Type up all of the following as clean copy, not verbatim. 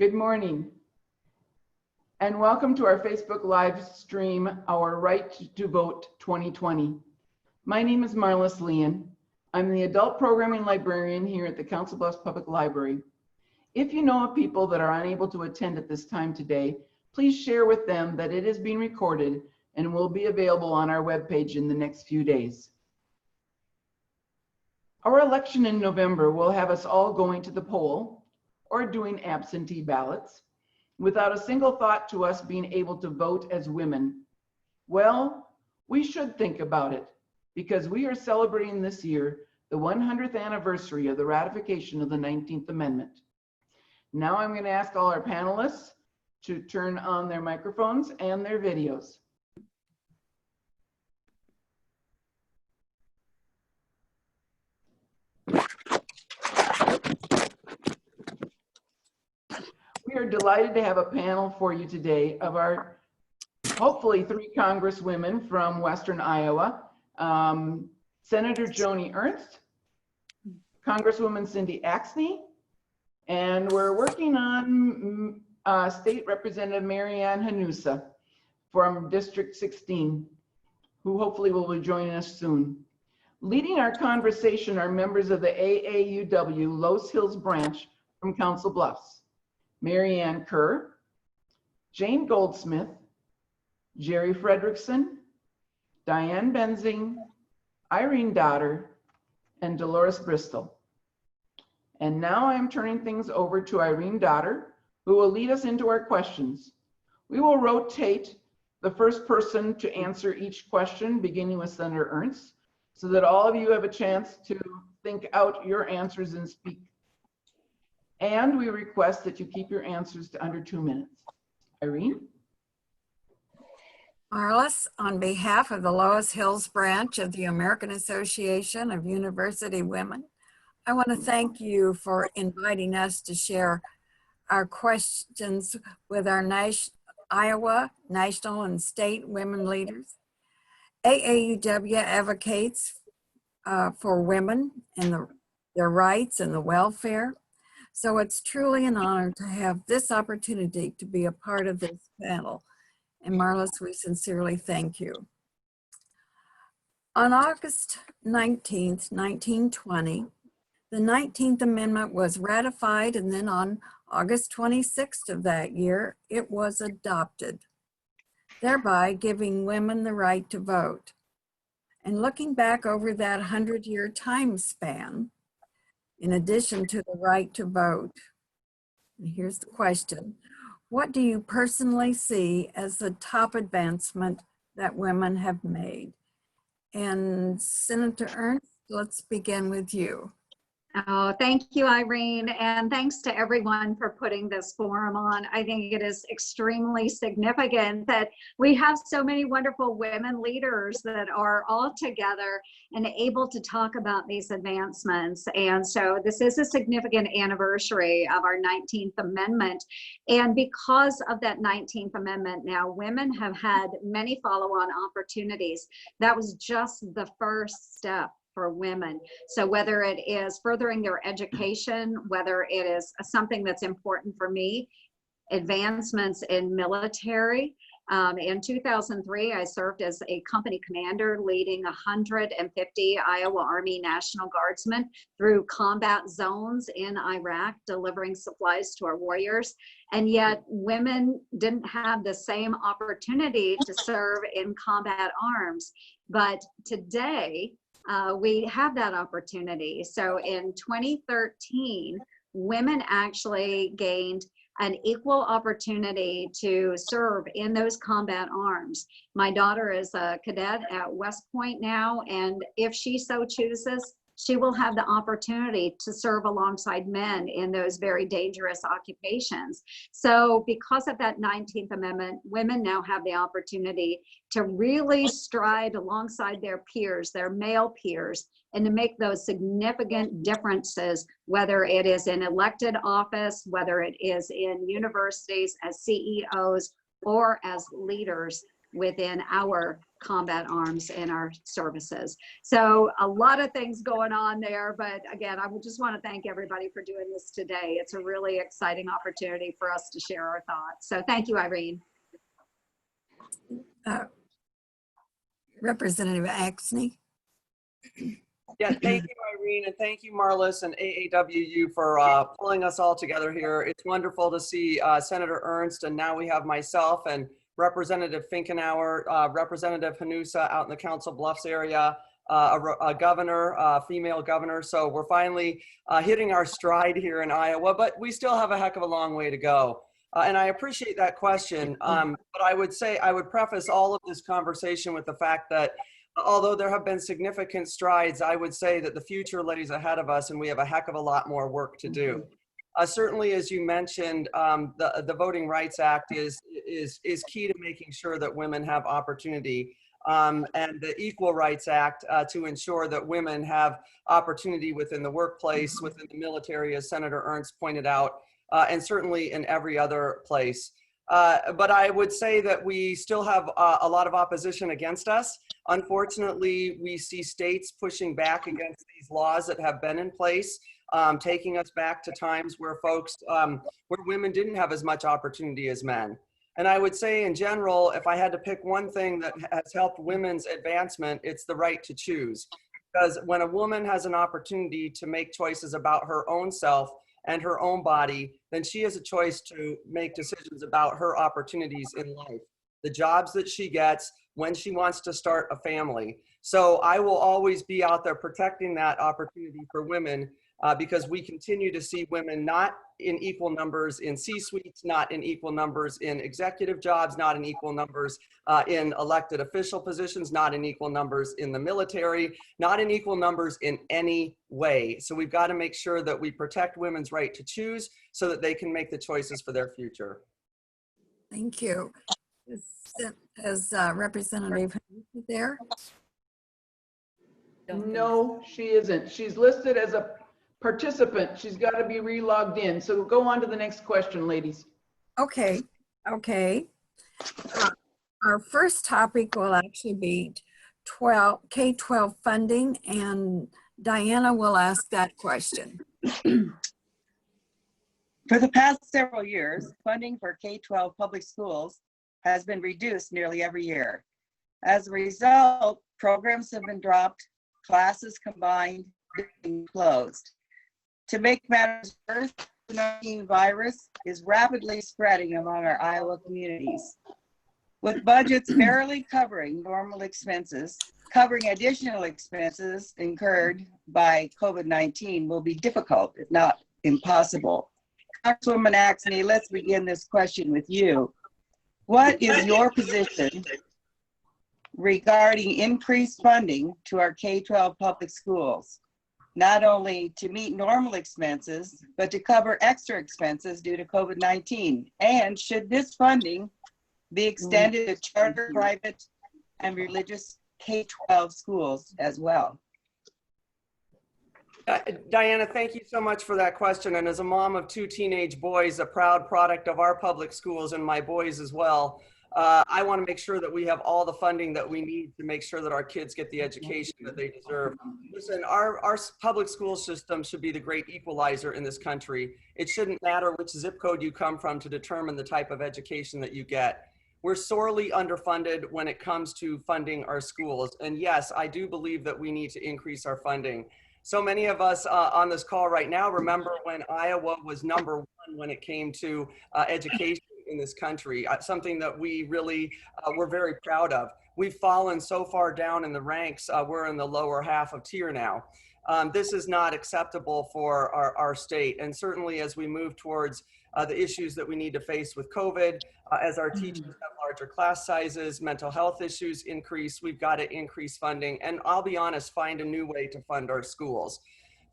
Good morning, and welcome to our Facebook live stream, Our Right to Vote 2020. My name is Marlis Leon. I'm the Adult Programming Librarian here at the Council Bluffs Public Library. If you know of people that are unable to attend at this time today, please share with them that it is being recorded and will be available on our webpage in the next few days. Our election in November will have us all going to the poll or doing absentee ballots without a single thought to us being able to vote as women. Well, we should think about it because we are celebrating this year the 100th anniversary of the ratification of the 19th Amendment. Now I'm going to ask all our panelists to turn on their microphones and their videos. We are delighted to have a panel for you today of our hopefully 3 Congresswomen from Western Iowa, Senator Joni Ernst, Congresswoman Cindy Axne, and we're working on State Representative MaryAnn Hanusa from District 16, who hopefully will be joining us soon. Leading our conversation are members of the AAUW Los Hills branch from Council Bluffs, Marianne Kerr, Jane Goldsmith, Jerry Frederickson, Diane Benzing, Irene Dotter, and Dolores Bristol. And now I'm turning things over to Irene Dotter, who will lead us into our questions. We will rotate the first person to answer each question, beginning with Senator Ernst, so that all of you have a chance to think out your answers and speak. And we request that you keep your answers to under 2 minutes. Irene? Marlis, on behalf of the Los Hills branch of the American Association of University Women, I want to thank you for inviting us to share our questions with our Iowa, national, and state women leaders. AAUW advocates for women and their rights and the welfare. So it's truly an honor to have this opportunity to be a part of this panel. And Marlis, we sincerely thank you. On August 19th, 1920, the 19th Amendment was ratified, and then on August 26th of that year, it was adopted, thereby giving women the right to vote. And looking back over that 100-year time span, in addition to the right to vote, and here's the question, what do you personally see as the top advancement that women have made? And Senator Ernst, let's begin with you. Oh, thank you, Irene, and thanks to everyone for putting this forum on. I think it is extremely significant that we have so many wonderful women leaders that are all together and able to talk about these advancements. And so this is a significant anniversary of our 19th Amendment. And because of that 19th Amendment, now women have had many follow-on opportunities. That was just the first step for women. So whether it is furthering their education, whether it is something that's important for me, advancements in military. In 2003, I served as a company commander leading 150 Iowa Army National Guardsmen through combat zones in Iraq, delivering supplies to our warriors. And yet women didn't have the same opportunity to serve in combat arms. But today, we have that opportunity. So in 2013, women actually gained an equal opportunity to serve in those combat arms. My daughter is a cadet at West Point now, and if she so chooses, she will have the opportunity to serve alongside men in those very dangerous occupations. So because of that 19th Amendment, women now have the opportunity to really stride alongside their peers, their male peers, and to make those significant differences, whether it is in elected office, whether it is in universities as CEOs, or as leaders within our combat arms in our services. So a lot of things going on there, but again, I would just want to thank everybody for doing this today. It's a really exciting opportunity for us to share our thoughts. So thank you, Irene. Representative Axne. Yeah, thank you, Irene, and thank you, Marlis and AAWU for pulling us all together here. It's wonderful to see Senator Ernst, and now we have myself and Representative Finkenauer, Representative Hanusa out in the Council Bluffs area, a governor, female governor. So we're finally hitting our stride here in Iowa, but we still have a heck of a long way to go. And I appreciate that question, but I would say, I would preface all of this conversation with the fact that although there have been significant strides, I would say that the future lays ahead of us and we have a heck of a lot more work to do. Certainly, as you mentioned, the Voting Rights Act is key to making sure that women have opportunity, and the Equal Rights Act to ensure that women have opportunity within the workplace, within the military, as Senator Ernst pointed out, and certainly in every other place. But I would say that we still have a lot of opposition against us. Unfortunately, we see states pushing back against these laws that have been in place, taking us back to times where where women didn't have as much opportunity as men. And I would say in general, if I had to pick one thing that has helped women's advancement, it's the right to choose. Because when a woman has an opportunity to make choices about her own self and her own body, then she has a choice to make decisions about her opportunities in life, the jobs that she gets, when she wants to start a family. So I will always be out there protecting that opportunity for women because we continue to see women not in equal numbers in C-suites, not in equal numbers in executive jobs, not in equal numbers in elected official positions, not in equal numbers in the military, not in equal numbers in any way. So we've got to make sure that we protect women's right to choose so that they can make the choices for their future. Thank you. Is Representative Hanusa there? No, she isn't. She's listed as a participant. She's got to be re-logged in. So go on to the next question, ladies. Okay. Our first topic will actually be K-12 funding, and Diana will ask that question. For the past several years, funding for K-12 public schools has been reduced nearly every year. As a result, programs have been dropped, classes combined, and closed. To make matters worse, the COVID-19 virus is rapidly spreading among our Iowa communities. With budgets barely covering normal expenses, covering additional expenses incurred by COVID-19 will be difficult, if not impossible. Congresswoman Axne, let's begin this question with you. What is your position regarding increased funding to our K-12 public schools, not only to meet normal expenses, but to cover extra expenses due to COVID-19? And should this funding be extended to charter, private, and religious K-12 schools as well? Diana, thank you so much for that question. And as a mom of 2 teenage boys, a proud product of our public schools and my boys as well, I want to make sure that we have all the funding that we need to make sure that our kids get the education that they deserve. Listen, our public school system should be the great equalizer in this country. It shouldn't matter which zip code you come from to determine the type of education that you get. We're sorely underfunded when it comes to funding our schools. And yes, I do believe that we need to increase our funding. So many of us on this call right now remember when Iowa was #1 when it came to education in this country, something that we really were very proud of. We've fallen so far down in the ranks, we're in the lower half of tier now. This is not acceptable for our state. And certainly as we move towards the issues that we need to face with COVID, as our teachers have larger class sizes, mental health issues increase, we've got to increase funding. And I'll be honest, find a new way to fund our schools.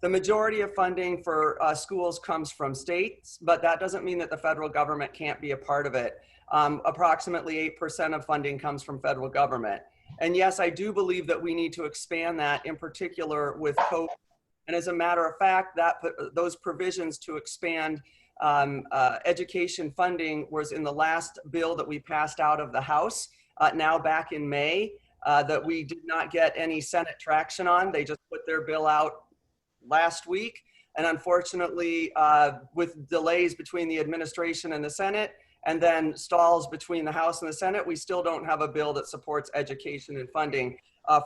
The majority of funding for schools comes from states, but that doesn't mean that the federal government can't be a part of it. Approximately 8% of funding comes from federal government. And yes, I do believe that we need to expand that, in particular with COVID. And as a matter of fact, those provisions to expand education funding was in the last bill that we passed out of the House, now back in May. that we did not get any Senate traction on. They just put their bill out last week. And unfortunately, with delays between the administration and the Senate, and then stalls between the House and the Senate, we still don't have a bill that supports education and funding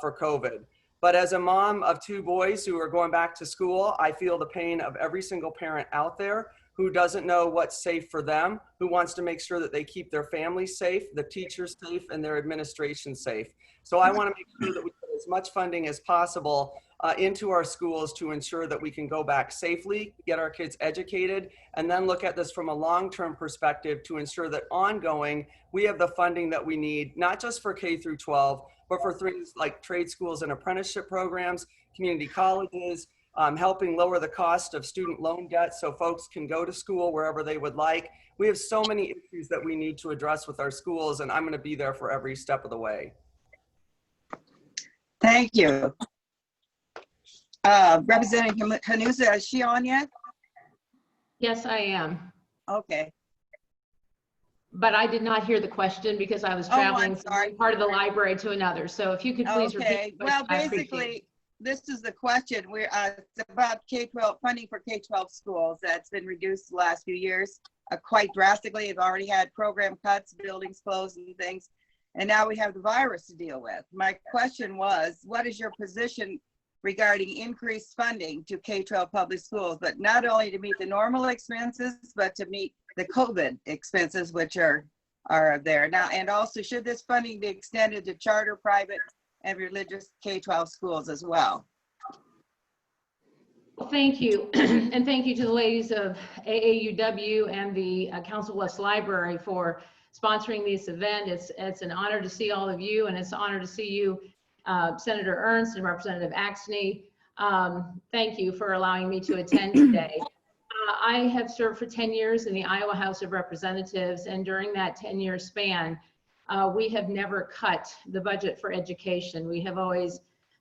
for COVID. But as a mom of 2 boys who are going back to school, I feel the pain of every single parent out there who doesn't know what's safe for them, who wants to make sure that they keep their families safe, the teachers safe, and their administration safe. So I want to make sure that we put as much funding as possible into our schools to ensure that we can go back safely, get our kids educated, and then look at this from a long-term perspective to ensure that ongoing, we have the funding that we need, not just for K through 12, but for things like trade schools and apprenticeship programs, community colleges, helping lower the cost of student loan debt so folks can go to school wherever they would like. We have so many issues that we need to address with our schools, and I'm going to be there for every step of the way. Thank you. Representative Hanusa, is she on yet? Yes, I am. Okay. But I did not hear the question because I was Oh, I'm traveling sorry. from part of the library to another. So if you could please Okay. repeat. the Well, question, I appreciate it. basically, this is the question. We're it's about K-12 funding for K-12 schools that's been reduced the last few years quite drastically. We've already had program cuts, buildings closed and things. And now we have the virus to deal with. My question was, what is your position regarding increased funding to K-12 public schools, but not only to meet the normal expenses, but to meet the COVID expenses, which are there now? And also, should this funding be extended to charter, private, and religious K-12 schools as well? Well, thank you. And thank you to the ladies of AAUW and the Council Bluffs Library for sponsoring this event. It's an honor to see all of you, and it's an honor to see you, Senator Ernst and Representative Axne. Thank you for allowing me to attend today. I have served for 10 years in the Iowa House of Representatives, and during that 10-year span, we have never cut the budget for education. We have always,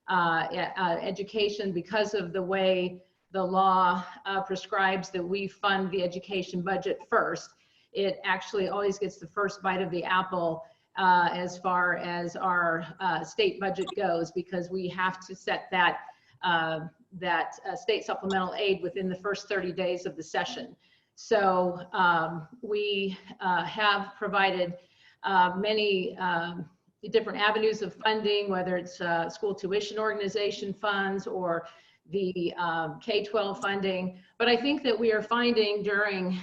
education, because of the way the law prescribes that we fund the education budget first, it actually always gets the first bite of the apple as far as our state budget goes, because we have to set that state supplemental aid within the first 30 days of the session. So we have provided many different avenues of funding, whether it's school tuition organization funds or the K-12 funding. But I think that we are finding during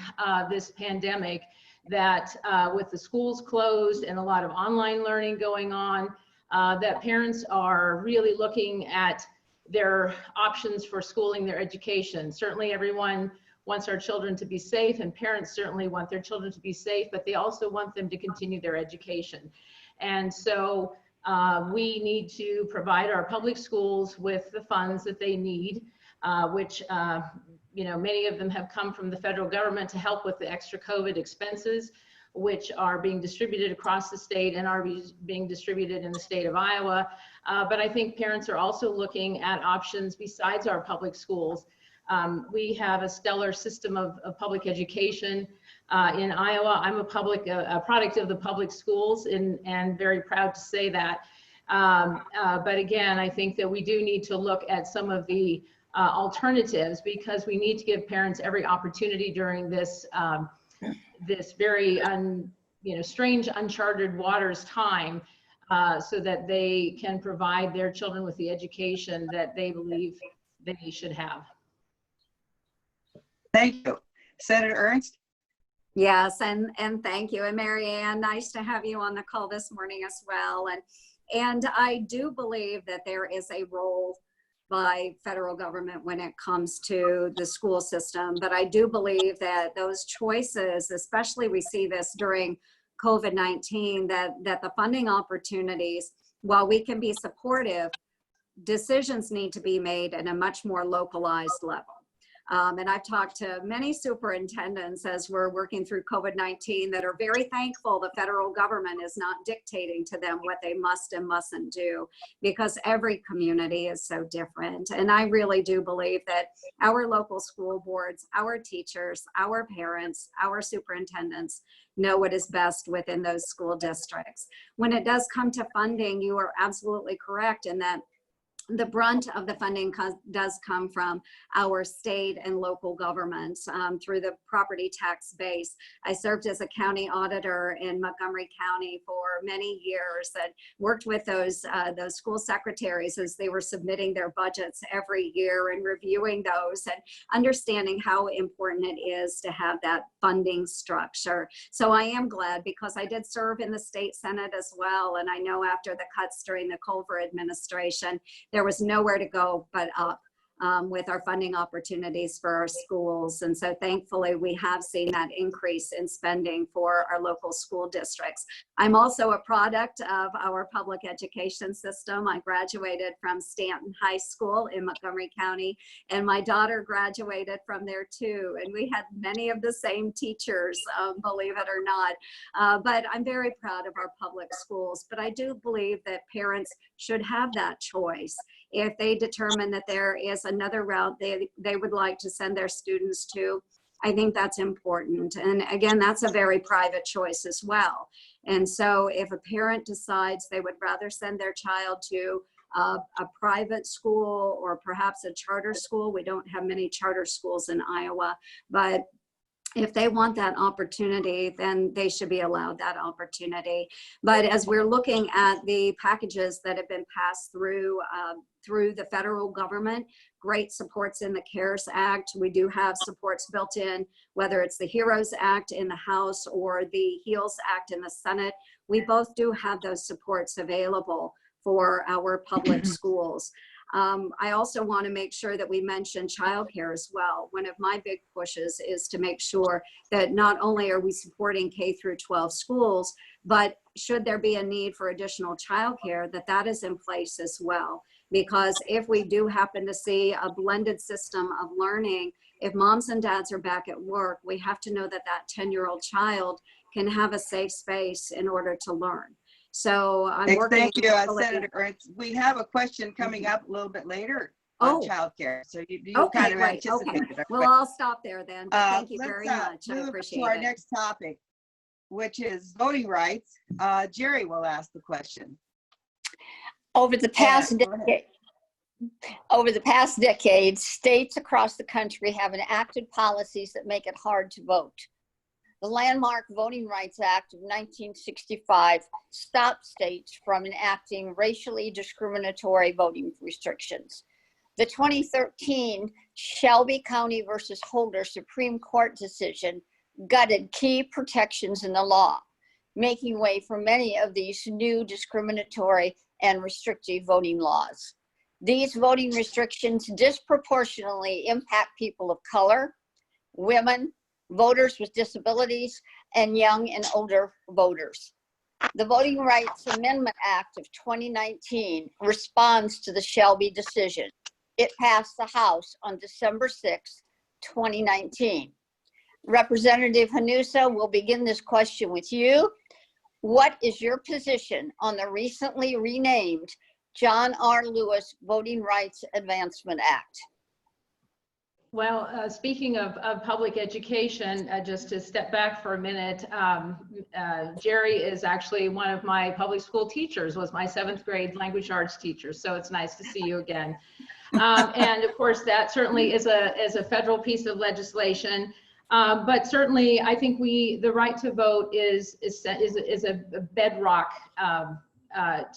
this pandemic that with the schools closed and a lot of online learning going on, that parents are really looking at their options for schooling their education. Certainly everyone wants our children to be safe, and parents certainly want their children to be safe, but they also want them to continue their education. And so we need to provide our public schools with the funds that they need, which you know, many of them have come from the federal government to help with the extra COVID expenses, which are being distributed across the state and are being distributed in the state of Iowa. But I think parents are also looking at options besides our public schools. We have a stellar system of public education in Iowa. I'm a product of the public schools, and very proud to say that. But again, I think that we do need to look at some of the alternatives, because we need to give parents every opportunity during this this very strange uncharted waters time, so that they can provide their children with the education that they believe they should have. Thank you. Senator Ernst? Yes, and thank you. And MaryAnn, nice to have you on the call this morning as well. And I do believe that there is a role by federal government when it comes to the school system. But I do believe that those choices, especially we see this during COVID-19, that the funding opportunities, while we can be supportive, decisions need to be made at a much more localized level. And I've talked to many superintendents as we're working through COVID-19 that are very thankful the federal government is not dictating to them what they must and mustn't do, because every community is so different. And I really do believe that our local school boards, our teachers, our parents, our superintendents know what is best within those school districts. When it does come to funding, you are absolutely correct in that the brunt of the funding does come from our state and local governments through the property tax base. I served as a county auditor in Montgomery County for many years and worked with those school secretaries as they were submitting their budgets every year and reviewing those and understanding how important it is to have that funding structure. So I am glad, because I did serve in the state Senate as well. And I know after the cuts during the Culver administration, there was nowhere to go but up with our funding opportunities for our schools. And so thankfully we have seen that increase in spending for our local school districts. I'm also a product of our public education system. I graduated from Stanton High School in Montgomery County, and my daughter graduated from there too. And we had many of the same teachers, believe it or not. But I'm very proud of our public schools. But I do believe that parents should have that choice. If they determine that there is another route they would like to send their students to, I think that's important. And again, that's a very private choice as well. And so if a parent decides they would rather send their child to a private school or perhaps a charter school, we don't have many charter schools in Iowa, but if they want that opportunity, then they should be allowed that opportunity. But as we're looking at the packages that have been passed through the federal government, great supports in the CARES Act. We do have supports built in, whether it's the HEROES Act in the House or the HEALS Act in the Senate. We both do have those supports available for our public schools. I also want to make sure that we mention childcare as well. One of my big pushes is to make sure that not only are we supporting K through 12 schools, but should there be a need for additional childcare, that is in place as well. Because if we do happen to see a blended system of learning, if moms and dads are back at work, we have to know that that 10-year-old child can have a safe space in order to learn. So I'm working. Thank you, Senator Ernst. We have a question coming up a little bit later on childcare. So you okay, kind of great. anticipated. Okay. Well, I'll stop there then. Thank you very much. I Move appreciate to our it. next topic, which is voting rights. Jerry will ask the question. Over the past decade, states across the country have enacted policies that make it hard to vote. The landmark Voting Rights Act of 1965 stopped states from enacting racially discriminatory voting restrictions. The 2013 Shelby County versus Holder Supreme Court decision gutted key protections in the law, making way for many of these new discriminatory and restrictive voting laws. These voting restrictions disproportionately impact people of color, women, voters with disabilities, and young and older voters. The Voting Rights Amendment Act of 2019 responds to the Shelby decision. It passed the House on December 6, 2019. Representative Hanusa, will begin this question with you. What is your position on the recently renamed John R. Lewis Voting Rights Advancement Act? Well, speaking of public education, just to step back for a minute, Jerry is actually one of my public school teachers, was my 7th grade language arts teacher. So it's nice to see you again. And of course, that certainly is a federal piece of legislation. But certainly, I think the right to vote is a bedrock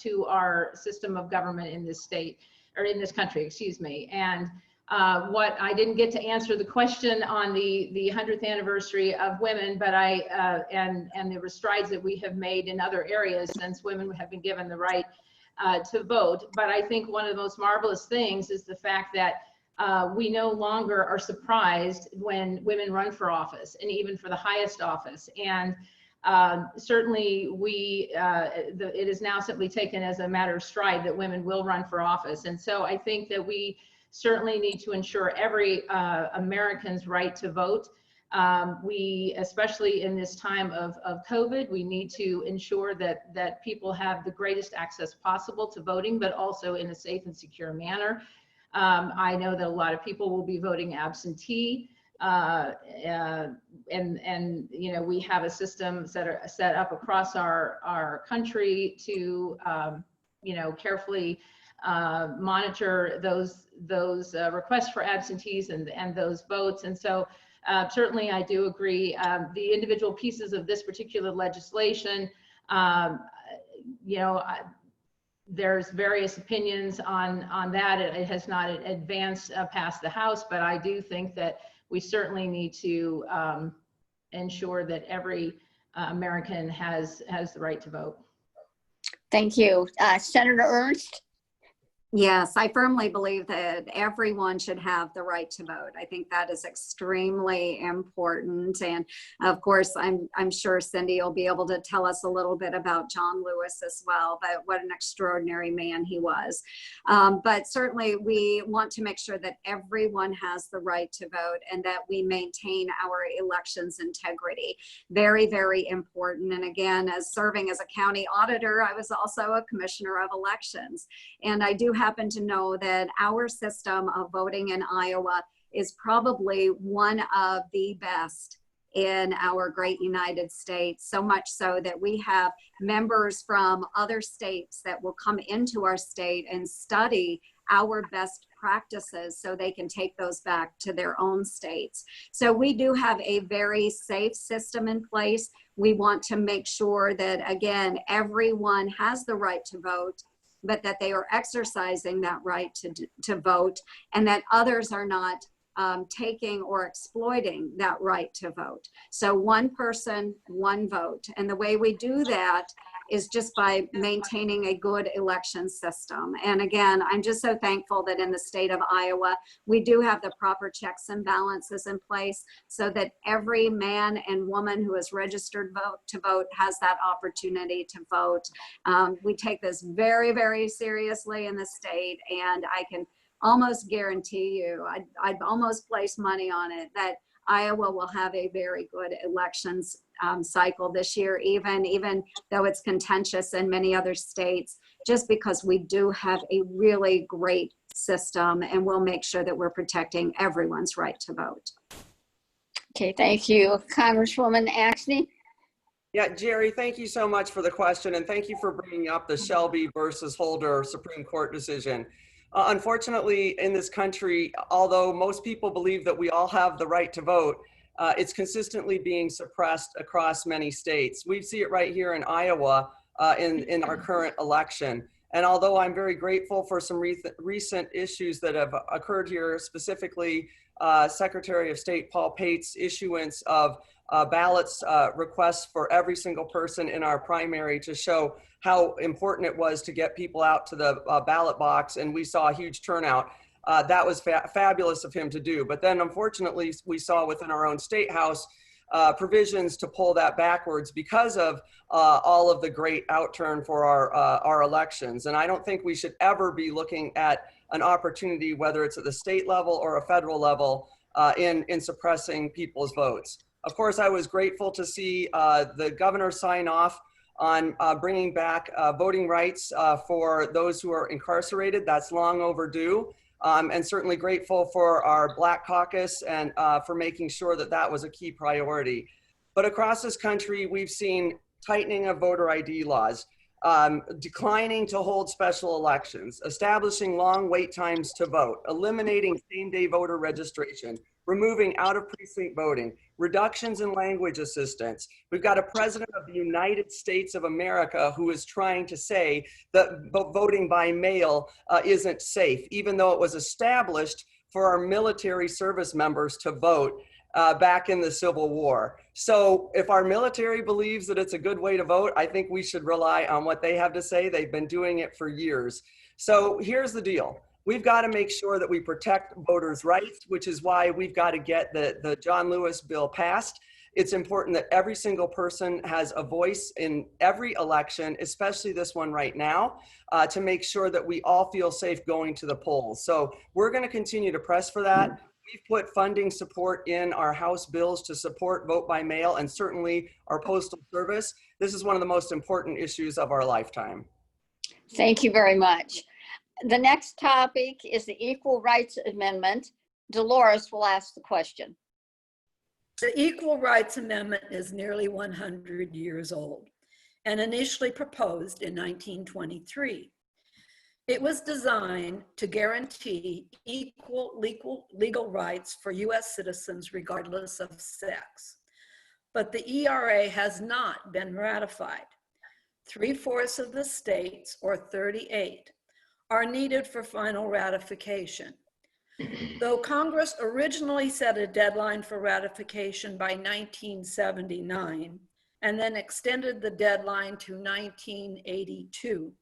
to our system of government in this state, or in this country, excuse me. And what I didn't get to answer the question on the 100th anniversary of women, but and the strides that we have made in other areas since women have been given the right to vote. But I think one of the most marvelous things is the fact that we no longer are surprised when women run for office, and even for the highest office. And certainly it is now simply taken as a matter of stride that women will run for office. And so I think that we certainly need to ensure every American's right to vote. We, especially in this time of COVID, we need to ensure that people have the greatest access possible to voting, but also in a safe and secure manner. I know that a lot of people will be voting absentee, and you know, we have a system set up across our country to you know, carefully monitor those requests for absentees and those votes. And so certainly I do agree. The individual pieces of this particular legislation, you know, there's various opinions on that. It has not advanced past the House, but I do think that we certainly need to ensure that every American has the right to vote. Thank you. Senator Ernst? Yes, I firmly believe that everyone should have the right to vote. I think that is extremely important. And of course, I'm sure Cindy will be able to tell us a little bit about John Lewis as well, but what an extraordinary man he was. But certainly we want to make sure that everyone has the right to vote and that we maintain our elections integrity. Very, very important. And again, as serving as a county auditor, I was also a commissioner of elections. And I do happen to know that our system of voting in Iowa is probably one of the best in our great United States, so much so that we have members from other states that will come into our state and study our best practices so they can take those back to their own states. So we do have a very safe system in place. We want to make sure that, again, everyone has the right to vote, but that they are exercising that right to vote, and that others are not taking or exploiting that right to vote. So one person, one vote. And the way we do that is just by maintaining a good election system. And again, I'm just so thankful that in the state of Iowa, we do have the proper checks and balances in place so that every man and woman who is registered to vote has that opportunity to vote. We take this very, very seriously in the state, and I can almost guarantee you, I'd almost place money on it, that Iowa will have a very good elections cycle this year, even though it's contentious in many other states, just because we do have a really great system, and we'll make sure that we're protecting everyone's right to vote. Okay, thank you. Congresswoman Axne? Yeah, Jerry, thank you so much for the question, and thank you for bringing up the Shelby versus Holder Supreme Court decision. Unfortunately, in this country, although most people believe that we all have the right to vote, it's consistently being suppressed across many states. We see it right here in Iowa in our current election. And although I'm very grateful for some recent issues that have occurred here, specifically Secretary of State Paul Pate's issuance of ballots requests for every single person in our primary to show how important it was to get people out to the ballot box, and we saw a huge turnout. That was fabulous of him to do. But then unfortunately, we saw within our own state house provisions to pull that backwards because of all of the great outturn for our elections. And I don't think we should ever be looking at an opportunity, whether it's at the state level or a federal level, in suppressing people's votes. Of course, I was grateful to see the governor sign off on bringing back voting rights for those who are incarcerated. That's long overdue. And certainly grateful for our Black Caucus and for making sure that that was a key priority. But across this country, we've seen tightening of voter ID laws, declining to hold special elections, establishing long wait times to vote, eliminating same-day voter registration, removing out-of-precinct voting, reductions in language assistance. We've got a president of the United States of America who is trying to say that voting by mail isn't safe, even though it was established for our military service members to vote back in the Civil War. So if our military believes that it's a good way to vote, I think we should rely on what they have to say. They've been doing it for years. So here's the deal. We've got to make sure that we protect voters' rights, which is why we've got to get the John Lewis bill passed. It's important that every single person has a voice in every election, especially this one right now, to make sure that we all feel safe going to the polls. So we're going to continue to press for that. We've put funding support in our House bills to support vote by mail and certainly our postal service. This is one of the most important issues of our lifetime. Thank you very much. The next topic is the Equal Rights Amendment. Dolores will ask the question. The Equal Rights Amendment is nearly 100 years old and initially proposed in 1923. It was designed to guarantee equal legal rights for US citizens regardless of sex. But the ERA has not been ratified. 3/4 of the states, or 38, are needed for final ratification. Though Congress originally set a deadline for ratification by 1979 and then extended the deadline to 1982,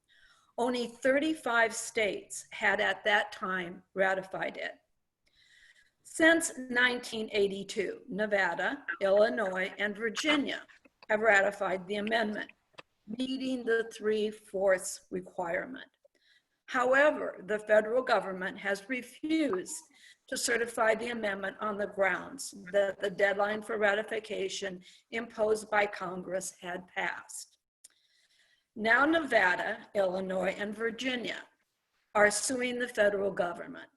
only 35 states had at that time ratified it. Since 1982, Nevada, Illinois, and Virginia have ratified the amendment, meeting the 3/4 requirement. However, the federal government has refused to certify the amendment on the grounds that the deadline for ratification imposed by Congress had passed. Now Nevada, Illinois, and Virginia are suing the federal government.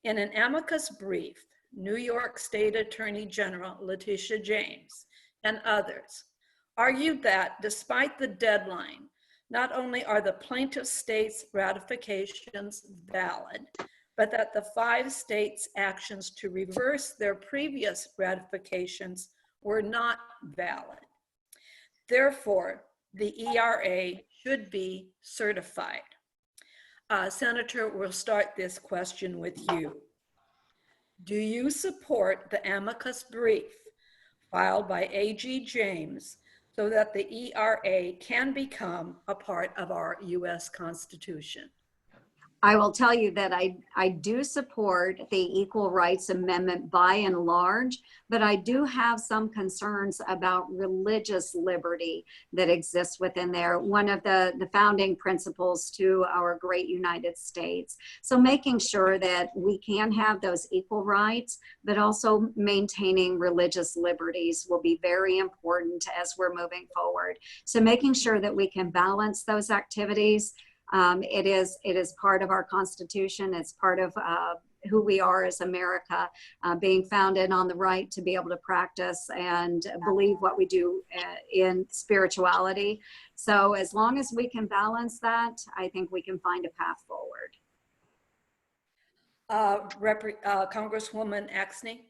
In an amicus brief, New York State Attorney General Letitia James and others argued that despite the deadline, not only are the plaintiff states' ratifications valid, but that the 5 states' actions to reverse their previous ratifications were not valid. Therefore, the ERA should be certified. Senator, we'll start this question with you. Do you support the amicus brief filed by AG James so that the ERA can become a part of our US Constitution? I will tell you that I do support the Equal Rights Amendment by and large, but I do have some concerns about religious liberty that exists within there, one of the founding principles to our great United States. So making sure that we can have those equal rights, but also maintaining religious liberties will be very important as we're moving forward. So making sure that we can balance those activities. It is part of our Constitution. It's part of who we are as America, being founded on the right to be able to practice and believe what we do in spirituality. So as long as we can balance that, I think we can find a path forward. Congresswoman Axne?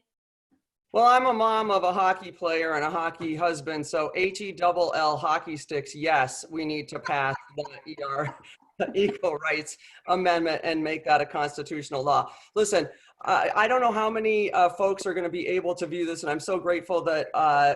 Well, I'm a mom of a hockey player and a hockey husband, so HELL hockey sticks, yes, we need to pass the Equal Rights Amendment and make that a constitutional law. Listen, I don't know how many folks are going to be able to view this, and I'm so grateful that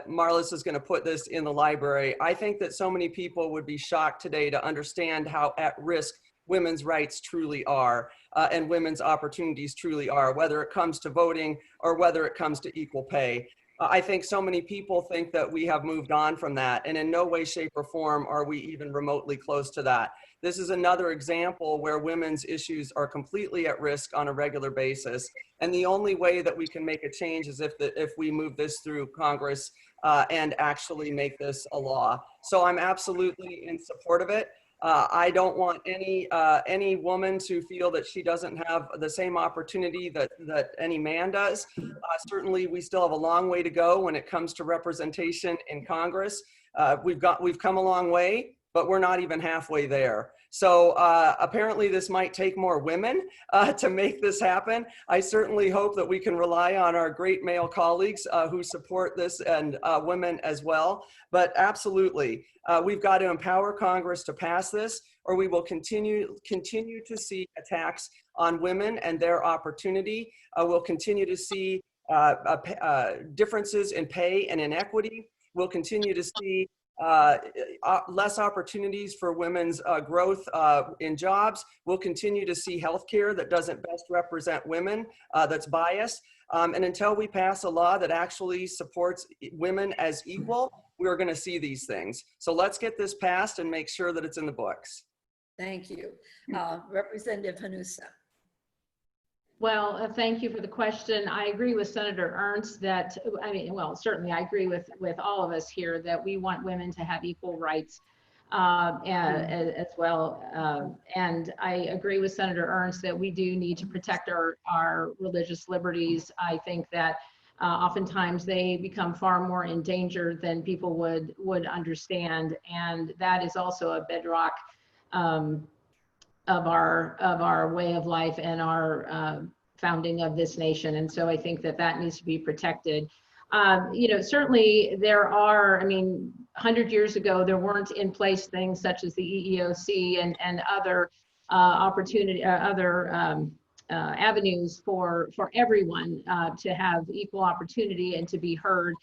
Marlis is going to put this in the library. I think that so many people would be shocked today to understand how at risk women's rights truly are and women's opportunities truly are, whether it comes to voting or whether it comes to equal pay. I think so many people think that we have moved on from that, and in no way, shape, or form are we even remotely close to that. This is another example where women's issues are completely at risk on a regular basis, and the only way that we can make a change is if we move this through Congress and actually make this a law. So I'm absolutely in support of it. I don't want any woman to feel that she doesn't have the same opportunity that any man does. Certainly, we still have a long way to go when it comes to representation in Congress. We've come a long way, but we're not even halfway there. So apparently this might take more women to make this happen. I certainly hope that we can rely on our great male colleagues who support this, and women as well. But absolutely, we've got to empower Congress to pass this, or we will continue to see attacks on women and their opportunity. We'll continue to see differences in pay and inequity. We'll continue to see less opportunities for women's growth in jobs. We'll continue to see healthcare that doesn't best represent women, that's biased. And until we pass a law that actually supports women as equal, we're going to see these things. So let's get this passed and make sure that it's in the books. Thank you. Representative Hanusa. Well, thank you for the question. I agree with Senator Ernst that, well, certainly I agree with all of us here that we want women to have equal rights as well. And I agree with Senator Ernst that we do need to protect our religious liberties. I think that oftentimes they become far more in danger than people would understand. And that is also a bedrock of our way of life and our founding of this nation. And so I think that needs to be protected. Certainly there are, 100 years ago, there weren't in place things such as the EEOC and other avenues for everyone to have equal opportunity and to be heard.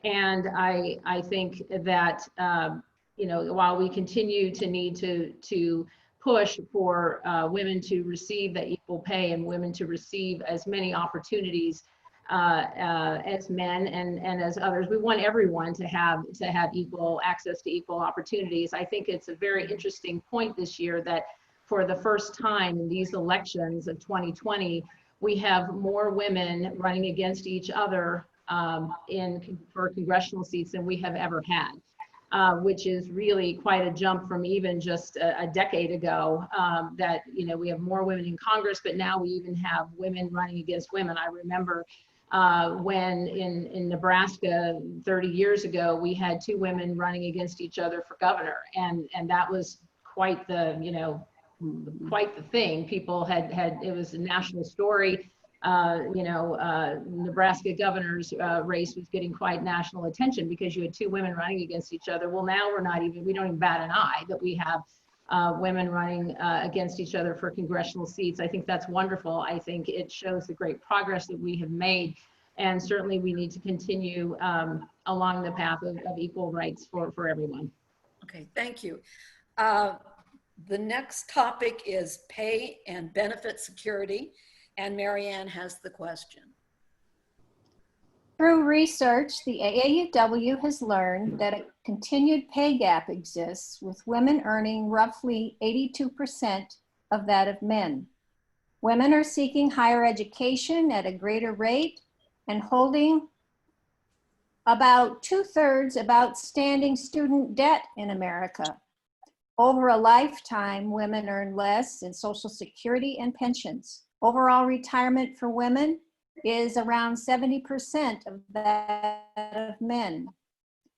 And I think that, while we continue to need to push for women to receive that equal pay and women to receive as many opportunities as men and as others, we want everyone to have equal access to equal opportunities. I think it's a very interesting point this year that for the first time in these elections of 2020, we have more women running against each other for congressional seats than we have ever had. Which is really quite a jump from even just a decade ago, that, we have more women in Congress, but now we even have women running against women. I remember when in Nebraska 30 years ago, we had 2 women running against each other for governor. And that was quite the thing. People it was a national story. Nebraska governor's race was getting quite national attention because you had 2 women running against each other. Well, now we don't even bat an eye that we have women running against each other for congressional seats. I think that's wonderful. I think it shows the great progress that we have made. And certainly we need to continue along the path of equal rights for everyone. Okay, thank you. The next topic is pay and benefit security. And MaryAnn has the question. Through research, the AAUW has learned that a continued pay gap exists, with women earning roughly 82% of that of men. Women are seeking higher education at a greater rate and holding about 2/3 of outstanding student debt in America. Over a lifetime, women earn less in Social Security and pensions. Overall retirement for women is around 70% of that of men.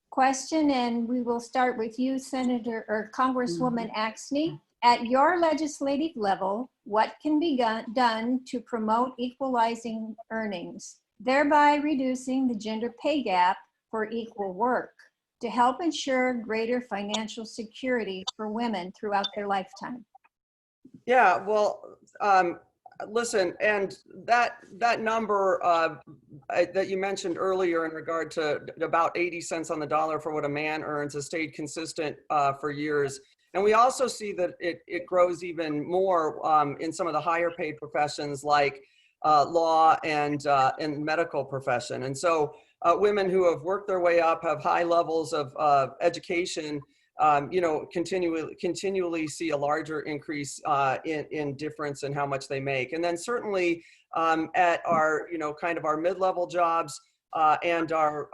Question, and we will start with you, Senator or Congresswoman Axne. At your legislative level, what can be done to promote equalizing earnings, thereby reducing the gender pay gap for equal work, to help ensure greater financial security for women throughout their lifetime? Yeah, well, listen, and that number that you mentioned earlier in regard to about 80 cents on the dollar for what a man earns has stayed consistent for years. And we also see that it grows even more in some of the higher paid professions like law and medical profession. And so women who have worked their way up, have high levels of education, continually see a larger increase in difference in how much they make. And then certainly at our, kind of our mid-level jobs and our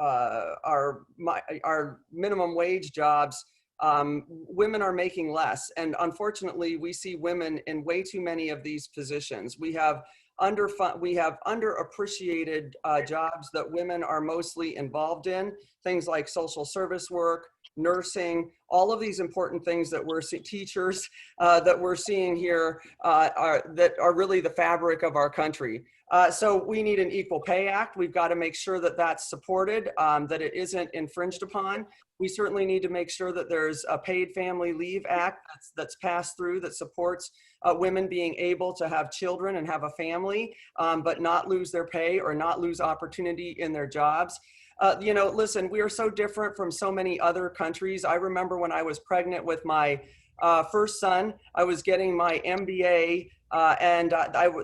minimum wage jobs, women are making less. And unfortunately, we see women in way too many of these positions. We have underappreciated jobs that women are mostly involved in, things like social service work, nursing, all of these important things that we're seeing, teachers that we're seeing here that are really the fabric of our country. So we need an Equal Pay Act. We've got to make sure that that's supported, that it isn't infringed upon. We certainly need to make sure that there's a Paid Family Leave Act that's passed through that supports women being able to have children and have a family, but not lose their pay or not lose opportunity in their jobs. You know, listen, we are so different from so many other countries. I remember when I was pregnant with my first son, I was getting my MBA, and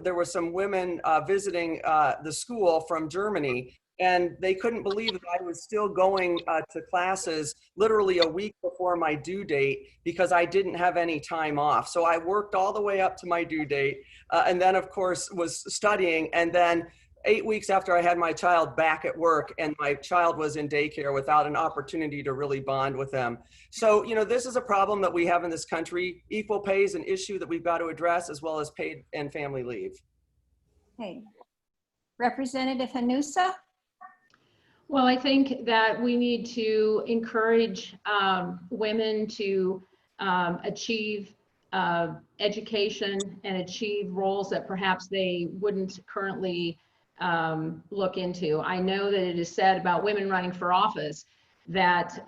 there were some women visiting the school from Germany, and they couldn't believe that I was still going to classes literally a week before my due date because I didn't have any time off. So I worked all the way up to my due date, and then of course was studying, and then 8 weeks after I had my child, back at work, and my child was in daycare without an opportunity to really bond with them. So, you know, this is a problem that we have in this country. Equal pay is an issue that we've got to address, as well as paid and family leave. Okay. Representative Hanusa? Well, I think that we need to encourage women to achieve education and achieve roles that perhaps they wouldn't currently look into. I know that it is said about women running for office that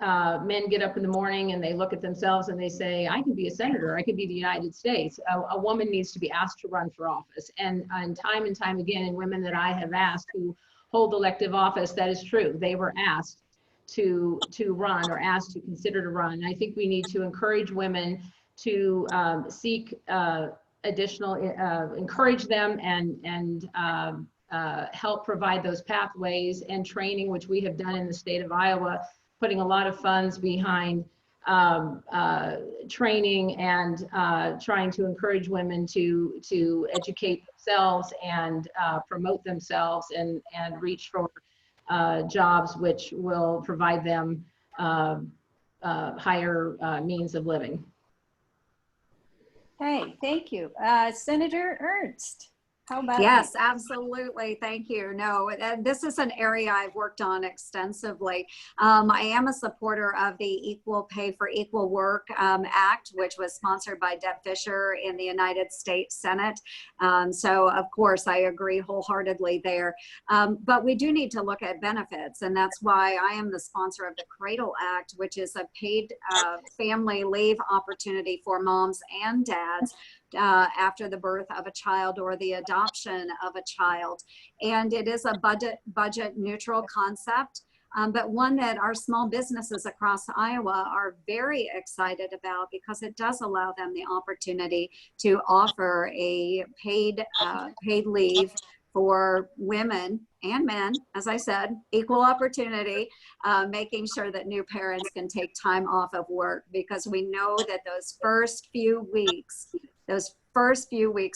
men get up in the morning and they look at themselves and they say, I can be a senator, I could be the United States. A woman needs to be asked to run for office. And time again, in women that I have asked who hold elective office, that is true. They were asked to run or asked to consider to run. I think we need to encourage women to seek additional, encourage them and help provide those pathways and training, which we have done in the state of Iowa, putting a lot of funds behind training and trying to encourage women to educate themselves and promote themselves and reach for jobs which will provide them higher means of living. Okay, thank you. Senator Ernst, how about Yes, you? absolutely. Thank you. No, this is an area I've worked on extensively. I am a supporter of the Equal Pay for Equal Work Act, which was sponsored by Deb Fisher in the United States Senate. So of course, I agree wholeheartedly there. But we do need to look at benefits, and that's why I am the sponsor of the Cradle Act, which is a paid family leave opportunity for moms and dads after the birth of a child or the adoption of a child. And it is a budget neutral concept, but one that our small businesses across Iowa are very excited about because it does allow them the opportunity to offer a paid leave for women and men, as I said, equal opportunity, making sure that new parents can take time off of work, because we know that those first few weeks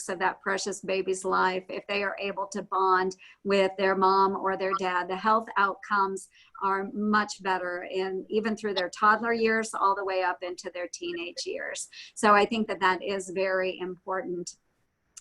of that precious baby's life, if they are able to bond with their mom or their dad, the health outcomes are much better, and even through their toddler years all the way up into their teenage years. So I think that that is very important.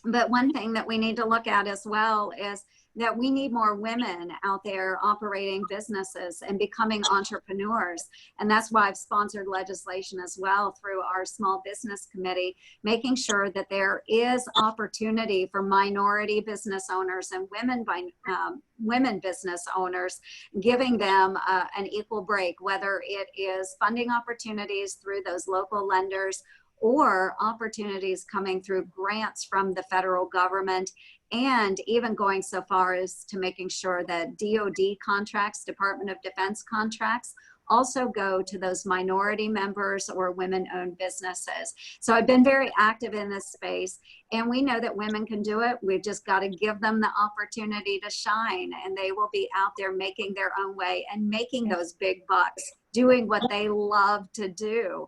But one thing that we need to look at as well is that we need more women out there operating businesses and becoming entrepreneurs. And that's why I've sponsored legislation as well through our small business committee, making sure that there is opportunity for minority business owners and women business owners, giving them an equal break, whether it is funding opportunities through those local lenders or opportunities coming through grants from the federal government, and even going so far as to making sure that DoD contracts, Department of Defense contracts, also go to those minority members or women-owned businesses. So I've been very active in this space, and we know that women can do it. We've just got to give them the opportunity to shine, and they will be out there making their own way and making those big bucks, doing what they love to do.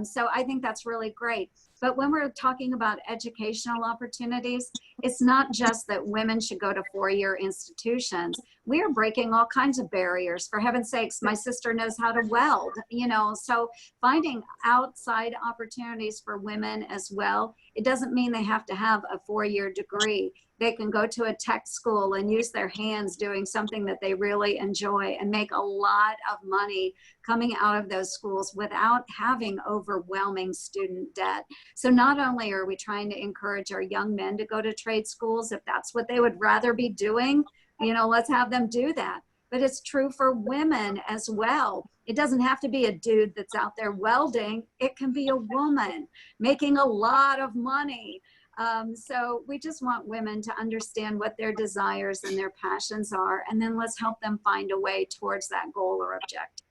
So I think that's really great. But when we're talking about educational opportunities, it's not just that women should go to four-year institutions. We are breaking all kinds of barriers. For heaven's sakes, my sister knows how to weld, you know, so finding outside opportunities for women as well. It doesn't mean they have to have a four-year degree. They can go to a tech school and use their hands doing something that they really enjoy and make a lot of money coming out of those schools without having overwhelming student debt. So not only are we trying to encourage our young men to go to trade schools, if that's what they would rather be doing, you know, let's have them do that. But it's true for women as well. It doesn't have to be a dude that's out there welding. It can be a woman making a lot of money So we just want women to understand what their desires and their passions are, and then let's help them find a way towards that goal or objective.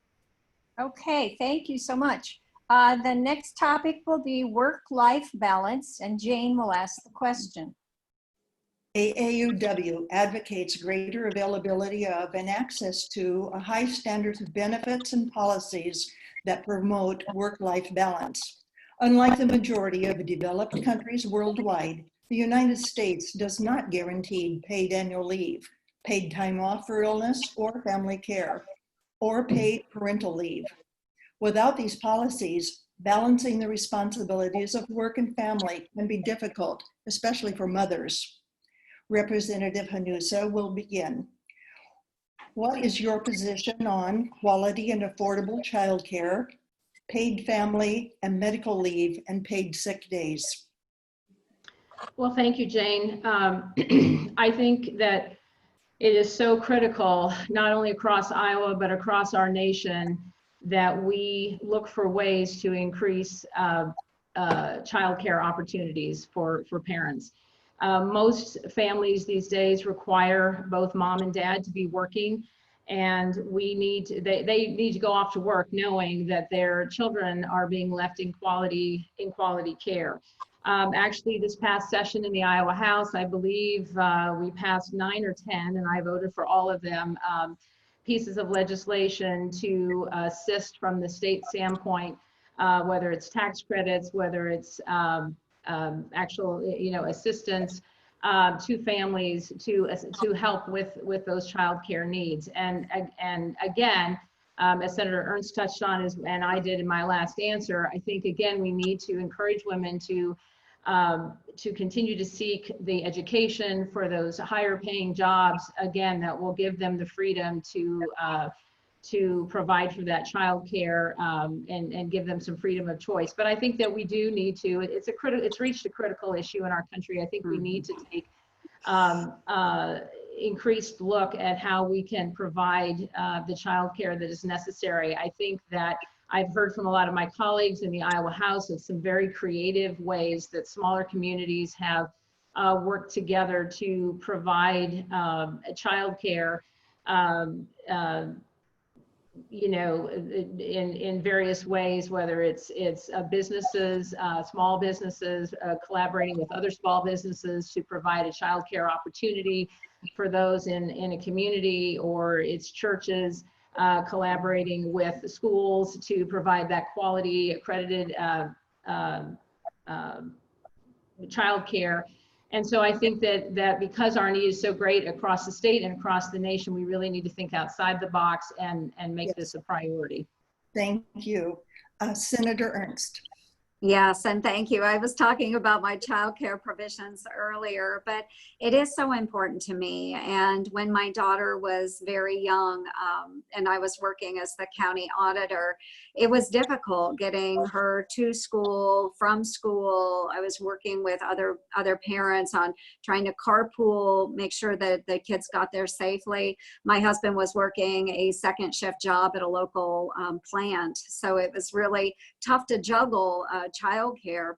Okay, thank you so much. The next topic will be work-life balance, and Jane will ask the question. AAUW advocates greater availability of and access to a high standards of benefits and policies that promote work-life balance. Unlike the majority of developed countries worldwide, the United States does not guarantee paid annual leave, paid time off for illness or family care, or paid parental leave. Without these policies, balancing the responsibilities of work and family can be difficult, especially for mothers. Representative Hanusa will begin. What is your position on quality and affordable childcare, paid family and medical leave, and paid sick days? Well, thank you, Jane. I think that it is so critical, not only across Iowa, but across our nation, that we look for ways to increase childcare opportunities for parents. Most families these days require both mom and dad to be working, and they need to go off to work knowing that their children are being left in quality care. Actually, this past session in the Iowa House, I believe we passed 9 or 10, and I voted for all of them, pieces of legislation to assist from the state standpoint, whether it's tax credits, whether it's actual, assistance to families to help with those child care needs. And again, as Senator Ernst touched on, and I did in my last answer, I think again we need to encourage women to continue to seek the education for those higher paying jobs, again, that will give them the freedom to provide for that child care and give them some freedom of choice. But I think that we do need to, it's reached a critical issue in our country. I think we need to take increased look at how we can provide the child care that is necessary. I think that I've heard from a lot of my colleagues in the Iowa House of some very creative ways that smaller communities have worked together to provide child care in various ways, whether it's businesses, small businesses, collaborating with other small businesses to provide a child care opportunity for those in a community, or it's churches collaborating with the schools to provide that quality accredited child care. And so I think that because our need is so great across the state and across the nation, we really need to think outside the box and make this a priority. Thank you. Senator Ernst. Yes, and thank you. I was talking about my childcare provisions earlier, but it is so important to me. And when my daughter was very young, and I was working as the county auditor, it was difficult getting her to school, from school. I was working with other parents on trying to carpool, make sure that the kids got there safely. My husband was working a second shift job at a local plant, so it was really tough to juggle childcare.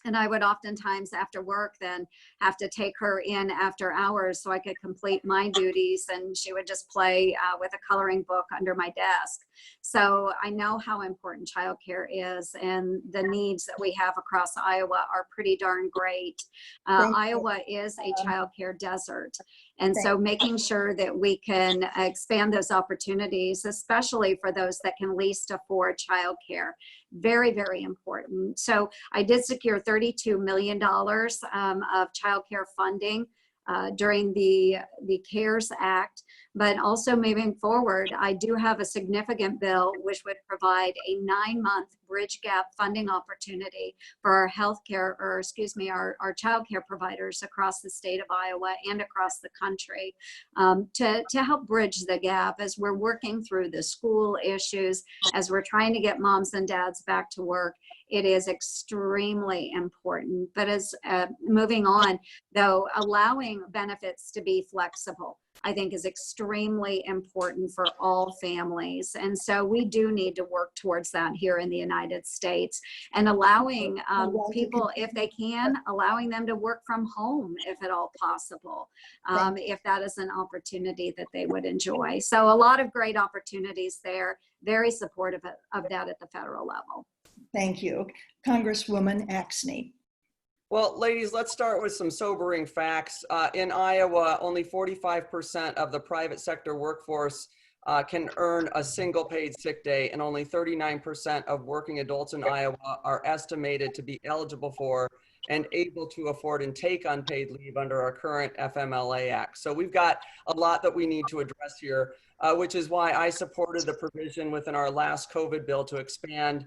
And I would oftentimes after work then have to take her in after hours so I could complete my duties, and she would just play with a coloring book under my desk. So I know how important childcare is, and the needs that we have across Iowa are pretty darn great. Iowa is a childcare desert. And so making sure that we can expand those opportunities, especially for those that can least afford childcare, very, very important. So I did secure $32 million of childcare funding during the CARES Act, but also moving forward, I do have a significant bill which would provide a 9-month bridge gap funding opportunity for our healthcare, or excuse me, our childcare providers across the state of Iowa and across the country, to help bridge the gap as we're working through the school issues, as we're trying to get moms and dads back to work. it is extremely important. But as moving on, though, allowing benefits to be flexible, I think, is extremely important for all families. And so we do need to work towards that here in the United States, and allowing people, if they can, allowing them to work from home, if at all possible, if that is an opportunity that they would enjoy. So a lot of great opportunities there. Very supportive of that at the federal level. Thank you. Congresswoman Axne. Well, ladies, let's start with some sobering facts. In Iowa, only 45% of the private sector workforce can earn a single paid sick day, and only 39% of working adults in Iowa are estimated to be eligible for and able to afford and take unpaid leave under our current FMLA Act. So we've got a lot that we need to address here, which is why I supported the provision within our last COVID bill to expand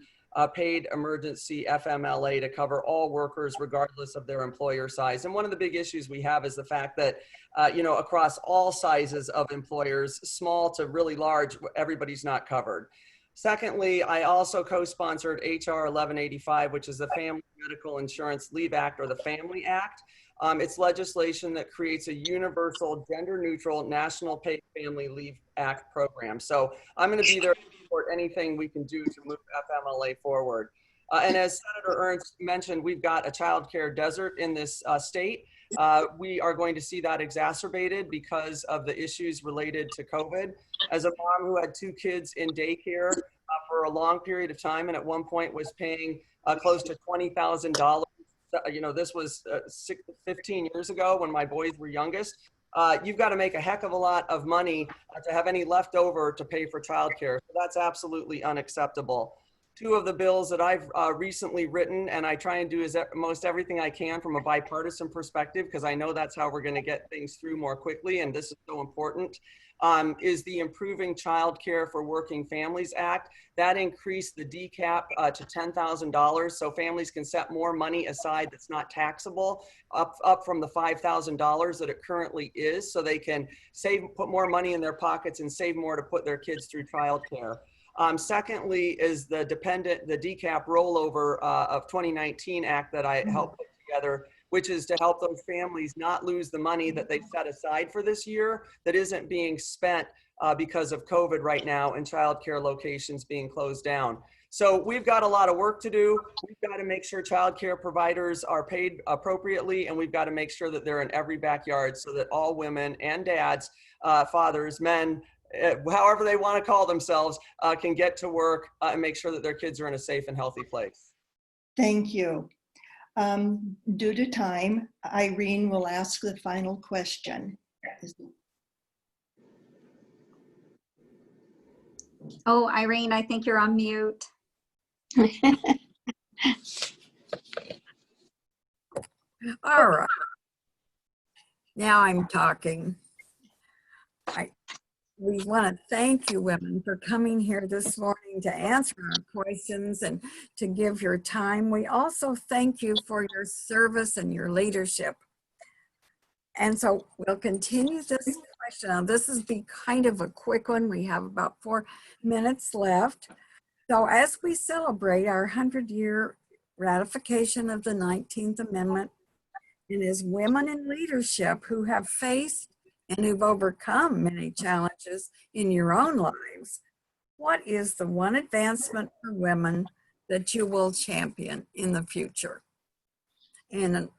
paid emergency FMLA to cover all workers regardless of their employer size. And one of the big issues we have is the fact that, across all sizes of employers, small to really large, everybody's not covered. Secondly, I also co-sponsored HR 1185, which is the Family Medical Insurance Leave Act, or the Family Act. It's legislation that creates a universal, gender-neutral National Paid Family Leave Act program. So I'm going to be there to support anything we can do to move FMLA forward. And as Senator Ernst mentioned, we've got a child care desert in this state. We are going to see that exacerbated because of the issues related to COVID. As a mom who had 2 kids in daycare for a long period of time, and at one point was paying close to $20,000. This was 15 years ago when my boys were youngest. You've got to make a heck of a lot of money to have any left over to pay for childcare. So that's absolutely unacceptable. 2 of the bills that I've recently written, and I try and do most everything I can from a bipartisan perspective, because I know that's how we're going to get things through more quickly, and this is so important, is the Improving Child Care for Working Families Act. That increased the DCAP to $10,000, so families can set more money aside that's not taxable, up from the $5,000 that it currently is, so they can put more money in their pockets and save more to put their kids through child care. Secondly is the DCAP rollover of 2019 Act that I helped put together, which is to help those families not lose the money that they set aside for this year that isn't being spent because of COVID right now and childcare locations being closed down. So we've got a lot of work to do. We've got to make sure childcare providers are paid appropriately, and we've got to make sure that they're in every backyard so that all women and dads, fathers, men, however they want to call themselves, can get to work and make sure that their kids are in a safe and healthy place. Thank you. Due to time, Irene will ask the final question. Oh, Irene, I think you're on mute. All right. Now I'm talking. We want to thank you, women, for coming here this morning to answer our questions and to give your time. We also thank you for your service and your leadership. And so we'll continue this question. Now, this is kind of a quick one. We have about 4 minutes left. So as we celebrate our 100-year ratification of the 19th Amendment, it is women in leadership who have faced and who've overcome many challenges in your own lives. What is the one advancement for women that you will champion in the future? And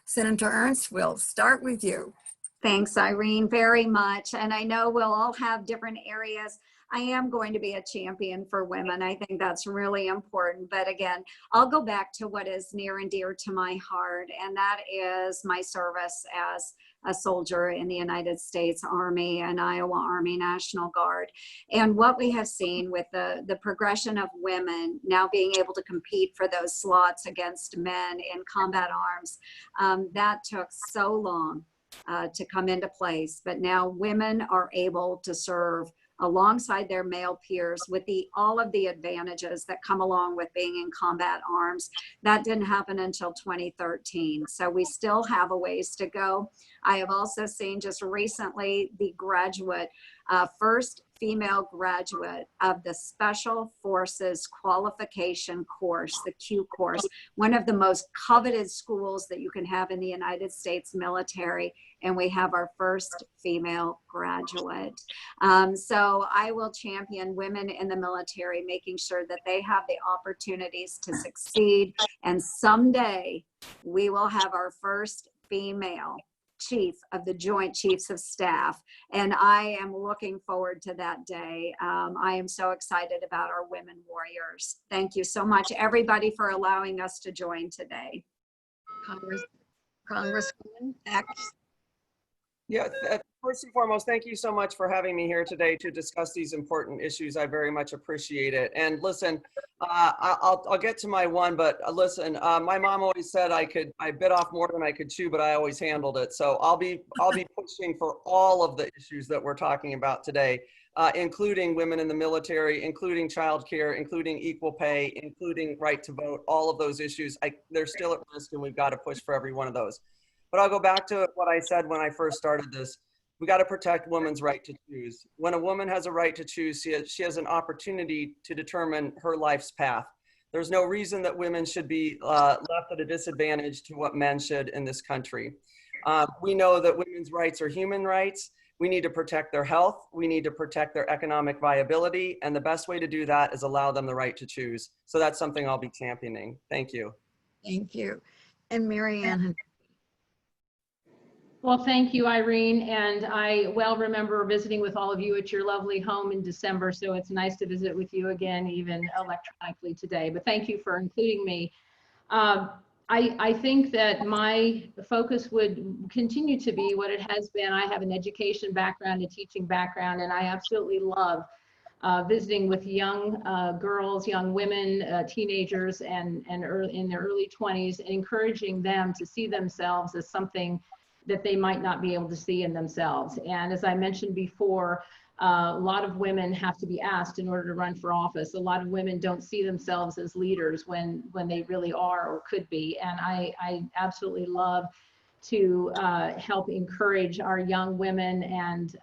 Senator Ernst, we'll start with you. Thanks, Irene, very much. And I know we'll all have different areas. I am going to be a champion for women. I think that's really important. But again, I'll go back to what is near and dear to my heart, and that is my service as a soldier in the United States Army and Iowa Army National Guard. And what we have seen with the progression of women now being able to compete for those slots against men in combat arms, that took so long to come into place. But now women are able to serve alongside their male peers with all of the advantages that come along with being in combat arms. That didn't happen until 2013. So we still have a ways to go. I have also seen just recently the graduate, first female graduate of the Special Forces Qualification course, the Q course, one of the most coveted schools that you can have in the United States military. And we have our first female graduate. So I will champion women in the military, making sure that they have the opportunities to succeed. And someday we will have our first female chief of the Joint Chiefs of Staff. And I am looking forward to that day. I am so excited about our women warriors. Thank you so much, everybody, for allowing us to join today. Congresswoman Axne. Yeah, first and foremost, thank you so much for having me here today to discuss these important issues. I very much appreciate it. And listen, I'll get to my one, but listen, my mom always said I bit off more than I could chew, but I always handled it. So I'll be pushing for all of the issues that we're talking about today, including women in the military, including childcare, including equal pay, including right to vote. All of those issues, they're still at risk, and we've got to push for every one of those. But I'll go back to what I said when I first started this. We got to protect women's right to choose. When a woman has a right to choose, she has an opportunity to determine her life's path. There's no reason that women should be left at a disadvantage to what men should in this country. We know that women's rights are human rights. We need to protect their health. We need to protect their economic viability. And the best way to do that is allow them the right to choose. So that's something I'll be championing. Thank you. Thank you. And MaryAnn. Well, thank you, Irene. And I well remember visiting with all of you at your lovely home in December. So it's nice to visit with you again, even electronically today. But thank you for including me. I think that my focus would continue to be what it has been. I have an education background, a teaching background, and I absolutely love visiting with young girls, young women, teenagers, and in their early 20s, and encouraging them to see themselves as something that they might not be able to see in themselves. And as I mentioned before, a lot of women have to be asked in order to run for office. A lot of women don't see themselves as leaders when they really are or could be. And I absolutely love to help encourage our young women and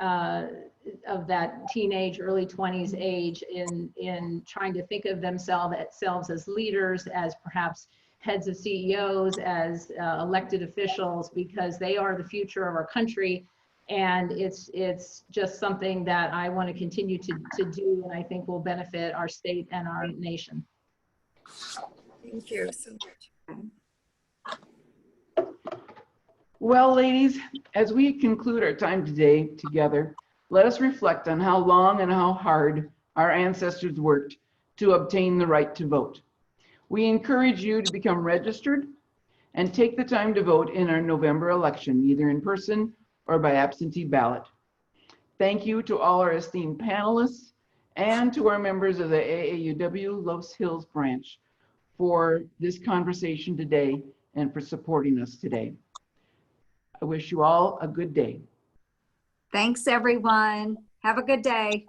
of that teenage, early 20s age in trying to think of themselves as leaders, as perhaps heads of CEOs, as elected officials, because they are the future of our country. And it's just something that I want to continue to do, and I think will benefit our state and our nation. Thank you so much. Well, ladies, as we conclude our time today together, let us reflect on how long and how hard our ancestors worked to obtain the right to vote. We encourage you to become registered and take the time to vote in our November election, either in person or by absentee ballot. Thank you to all our esteemed panelists and to our members of the AAUW Los Hills branch for this conversation today and for supporting us today. I wish you all a good day. Thanks, everyone. Have a good day.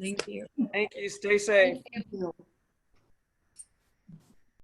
Thank you. Thank you. Stay safe. Thank you.